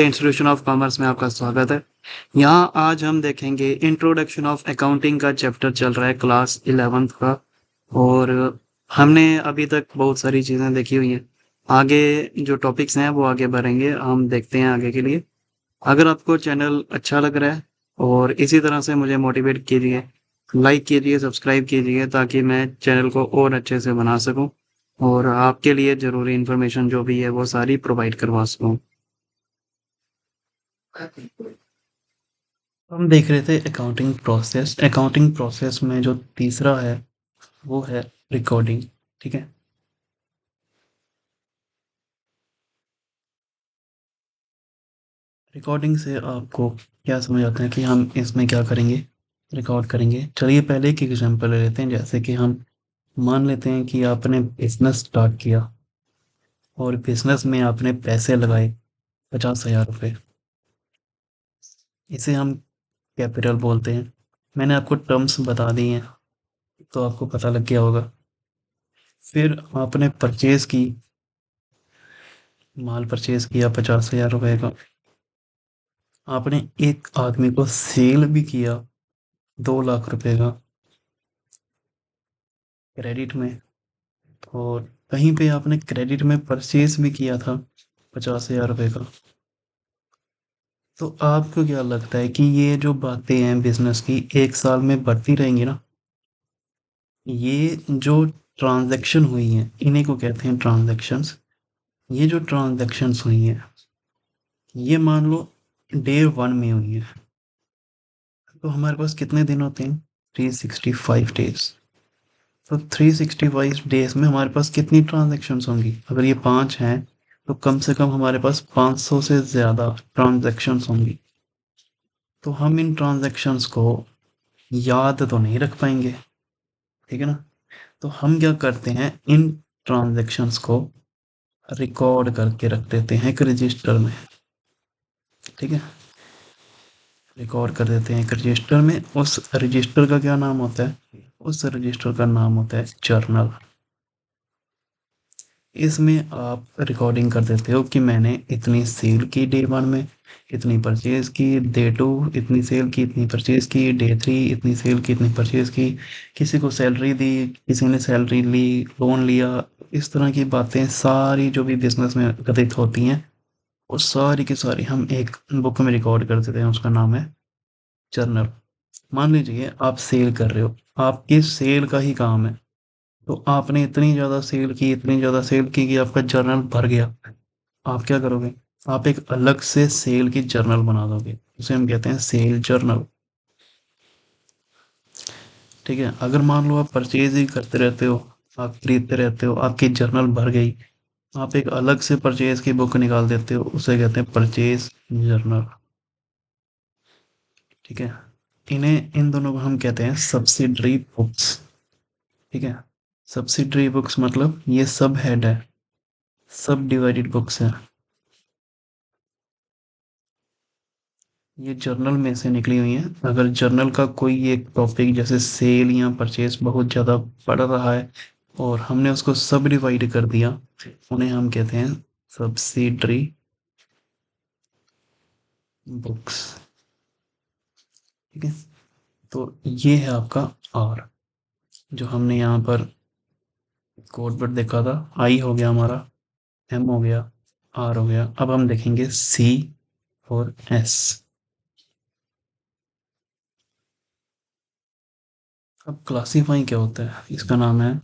Institution of commerce में आपका स्वागत है। यहाँ आज हम देखेंगे इंट्रोडक्शन ऑफ अकाउंटिंग का चैप्टर चल रहा है क्लास 11th का। और हमने अभी तक बहुत सारी चीज़ें देखी हुई हैं। आगे जो टॉपिक्स हैं वो आगे बढ़ेंगे, हम देखते हैं आगे के लिए। अगर आपको चैनल अच्छा लग रहा है और इसी तरह से मुझे मोटिवेट कीजिए, लाइक कीजिए, सब्सक्राइब कीजिए ताकि मैं चैनल को और अच्छे से बना सकूं और आपके लिए ज़रूरी इन्फॉर्मेशन जो भी है वो सारी प्रोवाइड करवा सकूं। हम देख रहे थे अकाउंटिंग प्रोसेस में जो तीसरा है वो है रिकॉर्डिंग। ठीक है। रिकॉर्डिंग से आपको क्या समझ आता है कि हम इसमें क्या करेंगे, रिकॉर्ड करेंगे। चलिए पहले एक एग्जांपल ले लेते हैं। जैसे कि हम मान लेते हैं कि आपने बिजनेस स्टार्ट किया और बिजनेस में आपने पैसे लगाए 50,000 रुपये। इसे हम कैपिटल बोलते हैं। मैंने आपको टर्म्स बता दी हैं तो आपको पता लग गया होगा। फिर आपने परचेज की, माल परचेज किया 50,000 रुपये का। आपने एक आदमी को सेल भी किया 2 लाख रुपए का क्रेडिट में, और कहीं पे आपने क्रेडिट में परचेज भी किया था 50,000 रुपये का। तो आपको क्या लगता है कि ये जो बातें हैं बिजनेस की एक साल में बढ़ती रहेंगी ना? ये जो ट्रांजैक्शन हुई हैं इन्हीं को कहते हैं ट्रांजैक्शंस। ये जो ट्रांजैक्शंस हुई हैं ये मान लो डे 1 में हुई है। तो हमारे पास कितने दिन होते हैं? 365 डेज। तो 365 डेज में हमारे पास कितनी ट्रांजैक्शंस होंगी? अगर ये 5 हैं तो कम से कम हमारे पास 500 से ज़्यादा ट्रांजैक्शंस होंगी। तो हम इन ट्रांजैक्शंस को याद तो नहीं रख पाएंगे, ठीक है ना? तो हम क्या करते हैं, इन ट्रांजैक्शंस को रिकॉर्ड करके रख देते हैं एक रजिस्टर में। ठीक है, रिकॉर्ड कर देते हैं एक रजिस्टर में। उस रजिस्टर का क्या नाम होता है? उस रजिस्टर का नाम होता है जर्नल। इसमें आप रिकॉर्डिंग कर देते हो कि मैंने इतनी सेल की डे 1 में, इतनी परचेज की डे 2, इतनी सेल की, इतनी परचेज की डे 3, इतनी सेल की, इतनी परचेज की। किसी को सैलरी दी, किसी ने सैलरी ली, लोन लिया। इस तरह की बातें सारी जो भी बिजनेस में घटित होती हैं वो सारी की सारी हम एक बुक में रिकॉर्ड कर देते हैं। उसका नाम है जर्नल। मान लीजिए आप सेल कर रहे हो, आपकी सेल का ही काम है। तो आपने इतनी ज़्यादा सेल की, इतनी ज़्यादा सेल की कि आपका जर्नल भर गया। आप क्या करोगे? आप एक अलग से सेल की जर्नल बना दोगे, उसे हम कहते हैं सेल जर्नल। ठीक है, अगर मान लो आप परचेज ही करते रहते हो, आप खरीदते रहते हो, आपकी जर्नल भर गई, आप एक अलग से परचेज की बुक निकाल देते हो, उसे कहते हैं परचेज जर्नल। ठीक है, इन दोनों को हम कहते हैं सब्सिडरी बुक्स। ठीक है, सब्सिडरी बुक्स मतलब ये सब हेड है, सब डिवाइडेड बुक्स है। ये जर्नल में से निकली हुई हैं। अगर जर्नल का कोई एक टॉपिक जैसे सेल या परचेज बहुत ज़्यादा पढ़ रहा है और हमने उसको सब डिवाइड कर दिया, उन्हें हम कहते हैं सब्सिडरी बुक्स। ठीक है, तो ये है आपका आर, जो हमने यहाँ पर कोड वर्ड देखा था। आई हो गया हमारा, एम हो गया, आर हो गया। अब हम देखेंगे सी और एस। अब क्लासीफाइंग क्या होता है? इसका नाम है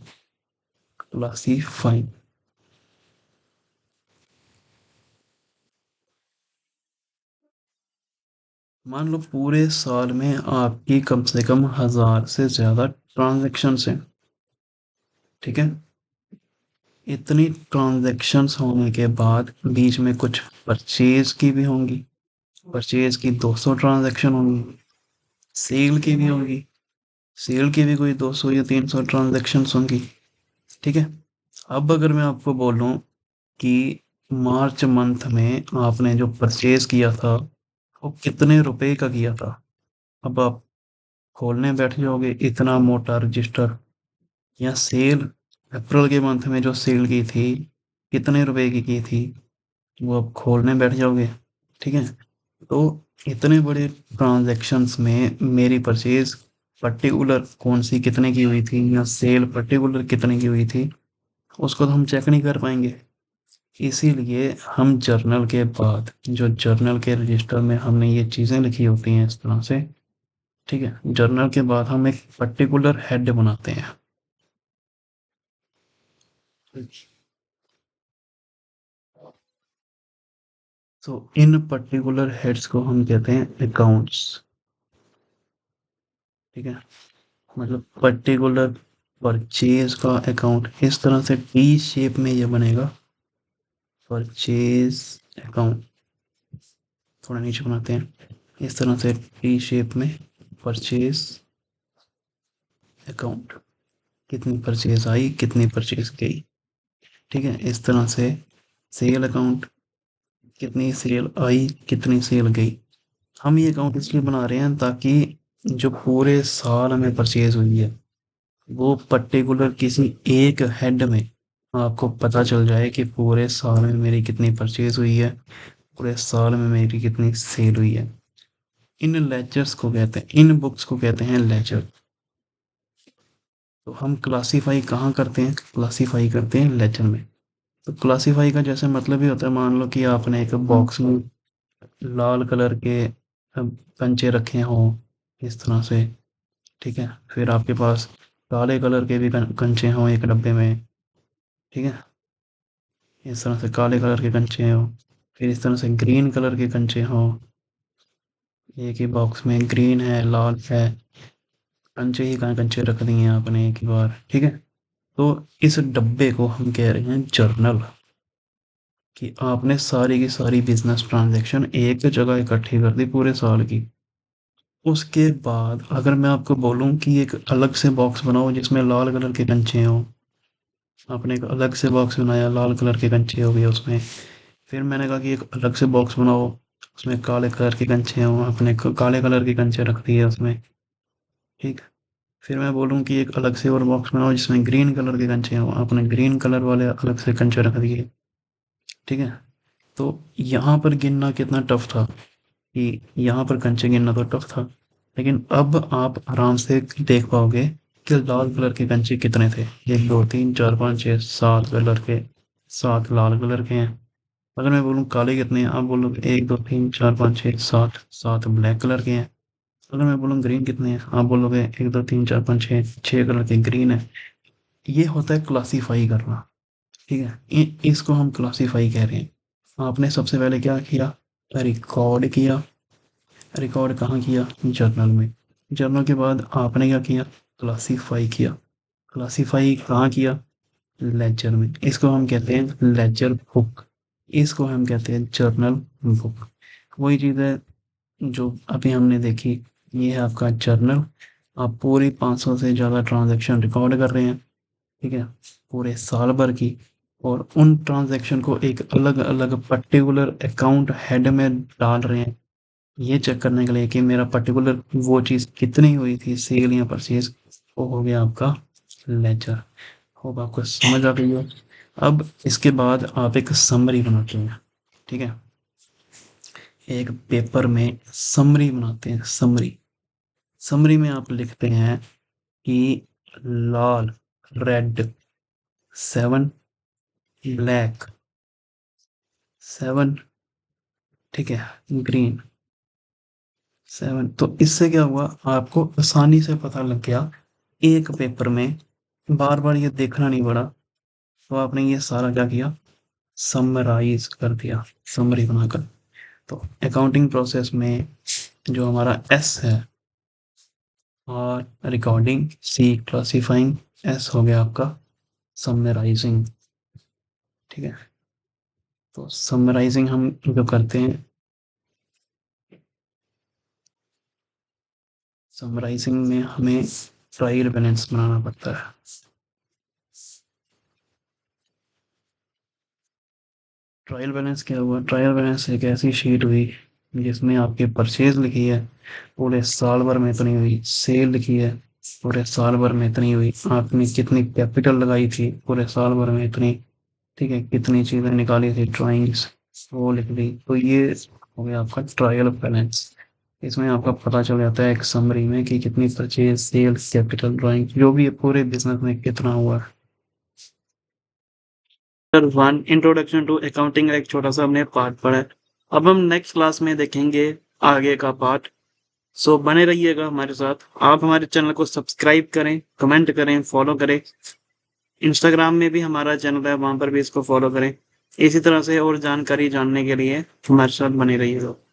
क्लासीफाइंग। मान लो पूरे साल में आपकी कम से कम 1,000 से ज़्यादा ट्रांजैक्शंस हैं। ठीक है, इतनी ट्रांजैक्शंस होने के बाद बीच में कुछ परचेज की भी होंगी। परचेज की 200 ट्रांजैक्शन होंगी, सेल की भी होंगी, सेल की भी कोई 200 या 300 ट्रांजैक्शंस होंगी। ठीक है, अब अगर मैं आपको बोलूं कि मार्च मंथ में आपने जो परचेज किया था वो कितने रुपए का किया था, अब आप खोलने बैठ जाओगे इतना मोटा रजिस्टर। या सेल, अप्रैल के मंथ में जो सेल की थी, कितने रुपए की थी, वो अब खोलने बैठ जाओगे। ठीक है? तो इतने बड़े ट्रांज़ैक्शंस में मेरी परचेज़ पर्टिकुलर कौन-सी कितने की हुई थी या सेल पर्टिकुलर कितने की हुई थी, उसको तो हम चेक नहीं कर पाएँगे। इसीलिए हम जर्नल के बाद जो जर्नल के रजिस्टर में हमने ये चीज़ें लिखी होती हैं इस तरह से, ठीक है? जर्नल के बाद हम एक पर्टिकुलर हेड बनाते हैं। तो इन पर्टिकुलर हेड्स को हम कहते हैं अकाउंट्स, ठीक है? मतलब पर्टिकुलर परचेज का अकाउंट इस तरह से टी शेप में ये बनेगा, परचेज अकाउंट। थोड़ा नीचे बनाते हैं इस तरह से टी शेप में, परचेज अकाउंट। कितनी परचेज आई, कितनी परचेज गई, ठीक है? इस तरह से सेल अकाउंट, कितनी सेल आई, कितनी सेल गई। हम ये अकाउंट इसलिए बना रहे हैं ताकि जो पूरे साल में परचेज हुई है वो पर्टिकुलर किसी एक हेड में आपको पता चल जाए कि पूरे साल में मेरी कितनी परचेज हुई है, पूरे साल में मेरी कितनी सेल हुई है। इन लेजर्स को कहते हैं, इन बुक्स को कहते हैं लेजर। तो हम क्लासीफाई कहाँ करते हैं? क्लासीफाई करते हैं लेजर में। तो क्लासीफाई का जैसे मतलब ही होता है, मान लो कि आपने एक बॉक्स में लाल कलर के कंचे रखे हों इस तरह से, ठीक है? फिर आपके पास काले कलर के भी कंचे हों एक डब्बे में, ठीक है? इस तरह से काले कलर के कंचे हों, फिर इस तरह से ग्रीन कलर के कंचे हों, एक ही बॉक्स में ग्रीन है, लाल है, कंचे ही कंचे रख दिए आपने एक ही बार, ठीक है? तो इस डब्बे को हम कह रहे हैं जर्नल, कि आपने सारी की सारी बिजनेस ट्रांजैक्शन एक जगह इकट्ठी कर दी पूरे साल की। उसके बाद अगर मैं आपको बोलूं कि एक अलग से बॉक्स बनाओ जिसमें लाल कलर के कंचे हों, आपने एक अलग से बॉक्स बनाया, लाल कलर के कंचे हो गए उसमें। फिर मैंने कहा कि एक अलग से बॉक्स बनाओ, उसमें काले कलर के कंचे हों, आपने काले कलर के कंचे रख दिए उसमें, ठीक। फिर मैं बोलूँ कि एक अलग से और बॉक्स बनाओ जिसमें ग्रीन कलर के कंचे हों, आपने ग्रीन कलर वाले अलग से कंचे रख दिए, ठीक है। तो यहाँ पर गिनना कितना टफ था, कि यहाँ पर कंचे गिनना तो टफ था, लेकिन अब आप आराम से देख पाओगे कि लाल कलर के कंचे कितने थे। एक दो तीन चार पाँच छः सात कलर के, सात लाल कलर के हैं। अगर मैं बोलूँ काले कितने हैं, आप बोलोगे एक दो तीन चार पाँच छः सात, सात ब्लैक कलर के हैं। अगर मैं बोलूँ ग्रीन कितने हैं, आप बोलोगे एक दो तीन चार पाँच छः, छः कलर के ग्रीन है। ये होता है क्लासीफाई करना, ठीक है? इसको हम क्लासीफाई कह रहे हैं। आपने सबसे पहले क्या किया? रिकॉर्ड किया। रिकॉर्ड कहाँ किया? जर्नल में। जर्नल के बाद आपने क्या किया? क्लासीफाई किया। क्लासीफाई कहाँ किया? लेजर में। इसको हम कहते हैं लेजर बुक, इसको हम कहते हैं जर्नल बुक। वही चीज़ है जो अभी हमने देखी, ये है आपका जर्नल। आप पूरी 500 से ज़्यादा ट्रांजैक्शन रिकॉर्ड कर रहे हैं, ठीक है, पूरे साल भर की। और उन ट्रांजैक्शन को एक अलग अलग पर्टिकुलर अकाउंट हेड में डाल रहे हैं, ये चेक करने के लिए कि मेरा पर्टिकुलर वो चीज़ कितनी हुई थी, सेल या परचेज। वो हो गया आपका लेजर। होप आपको समझ आ गई हो। अब इसके बाद आप एक समरी बनाते हैं, ठीक है? एक पेपर में समरी बनाते हैं, समरी। समरी में आप लिखते हैं कि लाल रेड 7, ब्लैक 7, ठीक है, ग्रीन 7। तो इससे क्या हुआ, आपको आसानी से पता लग गया एक पेपर में, बार बार ये देखना नहीं पड़ा। तो आपने ये सारा क्या किया? समराइज कर दिया, समरी बनाकर। तो अकाउंटिंग प्रोसेस में जो हमारा एस है, और रिकॉर्डिंग, सी क्लासिफाइंग, एस हो गया आपका समराइजिंग, ठीक है? तो समराइजिंग हम जो करते हैं, समराइजिंग में हमें ट्रायल बैलेंस बनाना पड़ता है। ट्रायल बैलेंस क्या हुआ? ट्रायल बैलेंस एक ऐसी शीट हुई जिसमें आपकी परचेज लिखी है, पूरे साल भर में इतनी हुई, सेल लिखी है, पूरे साल भर में इतनी हुई, आपने कितनी कैपिटल लगाई थी, पूरे साल भर में इतनी, ठीक है, कितनी चीज़ें निकाली थी, ड्राइंग्स वो लिख दी। तो ये हो गया आपका ट्रायल बैलेंस। इसमें आपका पता चल जाता है एक समरी में कि कितनी परचेज, सेल्स, कैपिटल, ड्राइंग जो भी है पूरे बिजनेस में कितना हुआ। Sir one introduction to accounting एक छोटा सा हमने पार्ट पढ़ा है। अब हम नेक्स्ट क्लास में देखेंगे आगे का पार्ट। सो बने रहिएगा हमारे साथ। आप हमारे चैनल को सब्सक्राइब करें, कमेंट करें, फॉलो करें। इंस्टाग्राम में भी हमारा चैनल है, वहां पर भी इसको फॉलो करें। इसी तरह से और जानकारी जानने के लिए हमारे साथ बने रहिएगा।